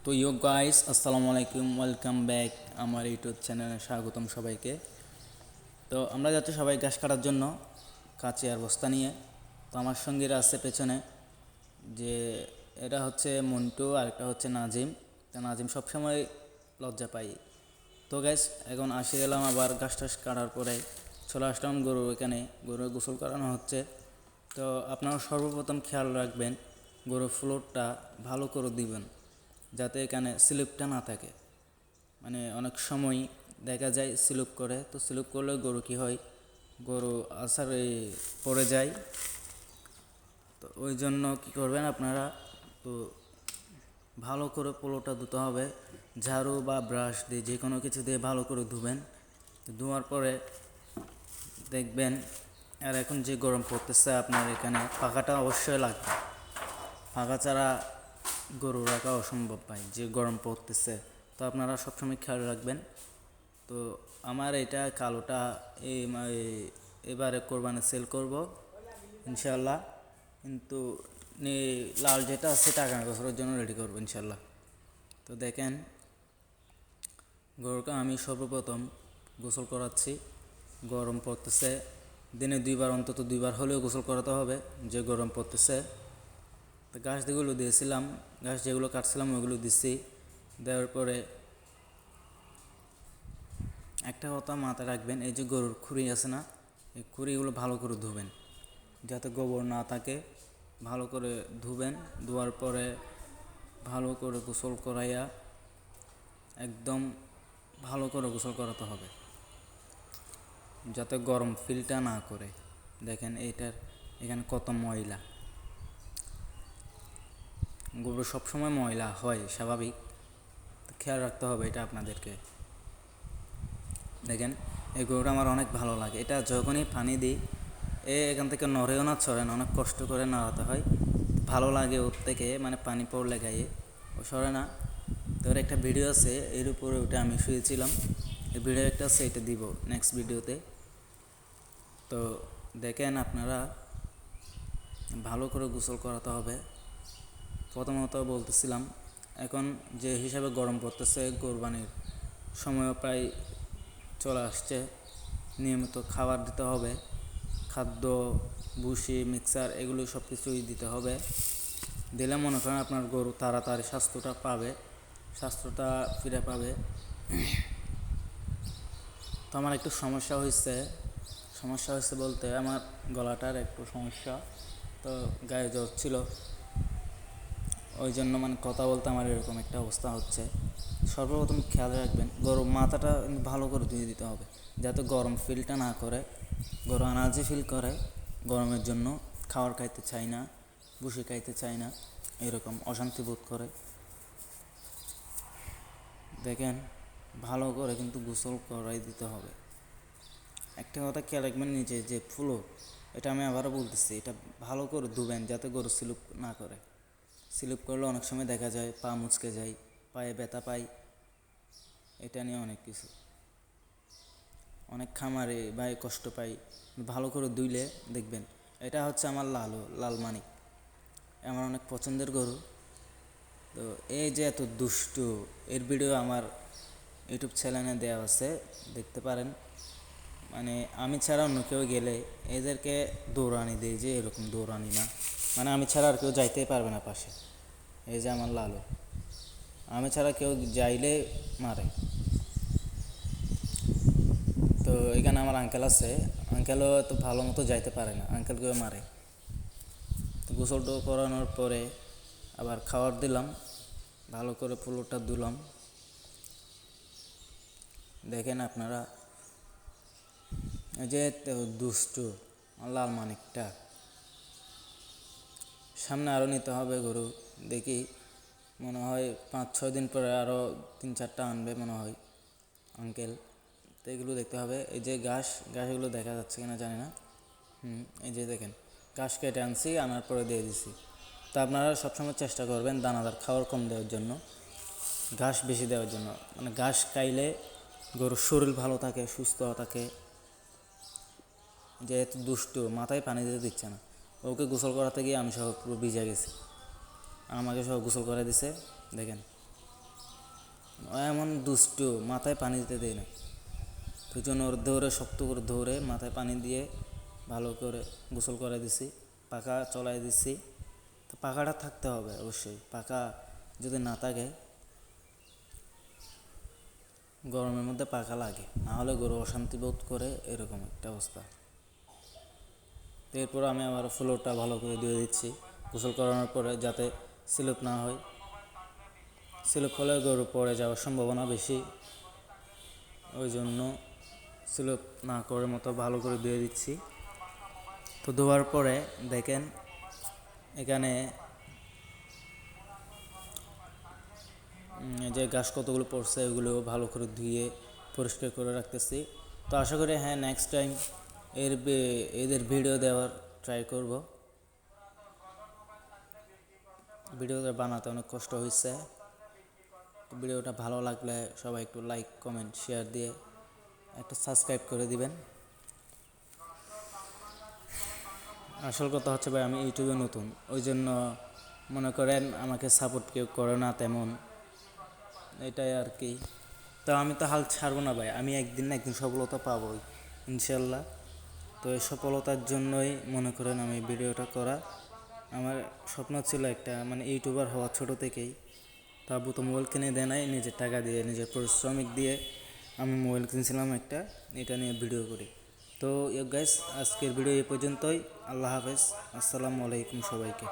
তো গাইস, আসসালামু আলাইকুম, ওয়েলকাম ব্যাক আমার ইউটিউব চ্যানেলে স্বাগতম সবাইকে। তো আমরা যাচ্ছি সবাই ঘাস কাটার জন্য কাঁচি আর বস্তা নিয়ে। তো আমার সঙ্গীরা আছে পেছনে, যে এটা হচ্ছে মন্টু আর একটা হচ্ছে নাজিম। তো নাজিম সবসময় লজ্জা পাই। তো গ্যাস, এখন আসে গেলাম আবার ঘাস টাস কাটার পরে চলে আসলাম গরু এখানে। গরু গোসল করানো হচ্ছে। তো আপনারা সর্বপ্রথম খেয়াল রাখবেন গরুর ফ্লোরটা ভালো করে দিবেন, যাতে এখানে স্লিপটা না থাকে। মানে অনেক সময় দেখা যায় স্লিপ করে, তো স্লিপ করলে গরু কী হয়, গরু আসারে পড়ে যায়। তো ওই জন্য কী করবেন আপনারা, তো ভালো করে পোলোটা ধুতে হবে। ঝাড়ু বা ব্রাশ দিয়ে যে কোনো কিছু দিয়ে ভালো করে ধুবেন। ধোয়ার পরে দেখবেন, আর এখন যে গরম পড়তেছে আপনার এখানে পাখাটা অবশ্যই লাগবে। পাখা ছাড়া গরু রাখা অসম্ভব ভাই, যে গরম পড়তেছে। তো আপনারা সবসময় খেয়াল রাখবেন। তো আমার এটা কালোটা এবারে কোরবানি সেল করব ইনশাল্লাহ, কিন্তু লাল যেটা আছে টাকা বছরের জন্য রেডি করবো ইনশাল্লাহ। তো দেখেন, গরুকে আমি সর্বপ্রথম গোসল করাচ্ছি। গরম পড়তেছে, দিনে অন্তত দুইবার হলেও গোসল করাতে হবে, যে গরম পড়তেছে। তো ঘাস যেগুলো দিয়েছিলাম, ঘাস যেগুলো কাটছিলাম ওইগুলো দিচ্ছি। দেওয়ার পরে একটা কথা মাথায় রাখবেন, এই যে গরুর খুঁড়ি আছে না, এই খুঁড়িগুলো ভালো করে ধুবেন, যাতে গোবর না থাকে। ভালো করে ধুবেন। ধোয়ার পরে ভালো করে গোসল করাইয়া একদম ভালো করে গোসল করাতে হবে, যাতে গরম ফিলটা না করে। দেখেন এখানে কত ময়লা। গরু সবসময় ময়লা হয়, স্বাভাবিক। খেয়াল রাখতে হবে এটা আপনাদেরকে। দেখেন, এই গরুটা আমার অনেক ভালো লাগে। এটা যখনই পানি দিই, এখান থেকে নড়েও না, ছড়ে না, অনেক কষ্ট করে নাড়াতে হয়। ভালো লাগে ওর থেকে, মানে পানি পড়লে গায়ে ও সরে না। তো ওর একটা ভিডিও আছে, এর উপরে ওটা আমি শুয়েছিলাম। এই ভিডিও একটা আছে, এটা দিব নেক্সট ভিডিওতে। তো দেখেন, আপনারা ভালো করে গোসল করাতে হবে। প্রথমত বলতেছিলাম, এখন যে হিসাবে গরম পড়তেছে, কোরবানির সময়ও প্রায় চলে আসছে। নিয়মিত খাবার দিতে হবে, খাদ্য, ভুসি, মিক্সার, এগুলো সব কিছুই দিতে হবে। দিলে মনে করেন আপনার গরু তাড়াতাড়ি স্বাস্থ্যটা ফিরে পাবে। তো আমার একটু সমস্যা হয়েছে বলতে, আমার গলাটার একটু সমস্যা। তো গায়ে জ্বর ছিল, ওই জন্য মানে কথা বলতে আমার এরকম একটা অবস্থা হচ্ছে। সর্বপ্রথম খেয়াল রাখবেন, গরম মাথাটা ভালো করে ধুয়ে দিতে হবে, যাতে গরম ফিলটা না করে। গরম আনাজে ফিল করে, গরমের জন্য খাবার খাইতে চায় না, বসে খাইতে চায় না, এরকম অশান্তি বোধ করে। দেখেন, ভালো করে কিন্তু গোসল করাই দিতে হবে। একটা কথা খেয়াল রাখবেন, নিচে যে ফুলো, এটা আমি আবারও বলতেছি, এটা ভালো করে ধুবেন, যাতে গরু স্লিপ না করে। স্লিপ করলে অনেক সময় দেখা যায় পা মুচকে যায়, পায়ে ব্যথা পাই। এটা নিয়ে অনেক কিছু, অনেক খামারে ভাই কষ্ট পাই। ভালো করে ধুইলে দেখবেন। এটা হচ্ছে আমার লাল মানিক, আমার অনেক পছন্দের গরু। তো এই যে এত দুষ্টু, এর ভিডিও আমার ইউটিউব চ্যানেলে দেওয়া আছে, দেখতে পারেন। মানে আমি ছাড়া অন্য কেউ গেলে এদেরকে দৌড়ানি দেয়, যে এরকম দৌড়ানি না, মানে আমি ছাড়া আর কেউ যাইতেই পারবে না পাশে। এই যে আমার লালু, আমি ছাড়া কেউ যাইলে মারে। তো এখানে আমার আঙ্কেল আছে, আঙ্কেলও তো ভালো মতো যাইতে পারে না, আঙ্কেলকেও মারে। তো গোসল করানোর পরে আবার খাবার দিলাম, ভালো করে পুলোটা ধুলাম। দেখেন আপনারা, এই যে দুষ্টু লাল মানিকটা, সামনে আরও নিতে হবে গরু। দেখি, মনে হয় 5-6 দিন পরে আরও 3-4টা আনবে মনে হয় আঙ্কেল। তো এগুলো দেখতে হবে। এই যে ঘাসগুলো দেখা যাচ্ছে কিনা জানি না। এই যে দেখেন, ঘাস কেটে আনছি, আনার পরে দিয়ে দিছি। তো আপনারা সবসময় চেষ্টা করবেন দানাদার খাবার কম দেওয়ার জন্য, ঘাস বেশি দেওয়ার জন্য। মানে ঘাস খাইলে গরুর শরীর ভালো থাকে, সুস্থ থাকে। যেহেতু দুষ্টু, মাথায় পানি দিতে দিচ্ছে না। ওকে গোসল করাতে গিয়ে আমি সহ পুরো ভিজে গেছি, আমাকে সহ গোসল করে দিছে। দেখেন, ও এমন দুষ্টু, মাথায় পানি দিতে দেয় না। তো জন্য ওর ধরে শক্ত করে ধরে মাথায় পানি দিয়ে ভালো করে গোসল করে দিছি, পাখা চলাই দিছি। তো পাখাটা থাকতে হবে অবশ্যই, পাখা যদি না থাকে, গরমের মধ্যে পাখা লাগে, না হলে গরু অশান্তি বোধ করে, এরকম একটা অবস্থা। তো এরপর আমি আবার ফ্লোরটা ভালো করে দিয়ে দিচ্ছি গোসল করানোর পরে, যাতে স্লিপ না হয়। স্লিপ হলে গরু পড়ে যাওয়ার সম্ভাবনা বেশি, ওই জন্য স্লিপ না করার মতো ভালো করে দিয়ে দিচ্ছি। তো ধোয়ার পরে দেখেন এখানে যে ঘাস কতগুলো পড়ছে ওগুলো ভালো করে ধুয়ে পরিষ্কার করে রাখতেছি। তো আশা করি হ্যাঁ নেক্সট টাইম এদের ভিডিও দেওয়ার ট্রাই করব। ভিডিওটা বানাতে অনেক কষ্ট হয়েছে। তো ভিডিওটা ভালো লাগলে সবাই একটু লাইক কমেন্ট শেয়ার দিয়ে একটা সাবস্ক্রাইব করে দিবেন। আসল কথা হচ্ছে ভাই, আমি ইউটিউবে নতুন, ওই জন্য মনে করেন আমাকে সাপোর্ট কেউ করে না তেমন, এটাই আর কি। তো আমি তো হাল ছাড়বো না ভাই, আমি একদিন না একদিন সফলতা পাবোই ইনশাল্লাহ। তো এই সফলতার জন্যই মনে করেন আমি ভিডিওটা করা। আমার স্বপ্ন ছিল একটা মানে ইউটিউবার হওয়া ছোটো থেকেই। তো আব্বু তো মোবাইল কিনে দেয় নাই, নিজের টাকা দিয়ে নিজের পরিশ্রমিক দিয়ে আমি মোবাইল কিনছিলাম একটা, এটা নিয়ে ভিডিও করি। তো গাইস, আজকের ভিডিও এই পর্যন্তই। আল্লাহ হাফেজ, আসসালামু আলাইকুম সবাইকে।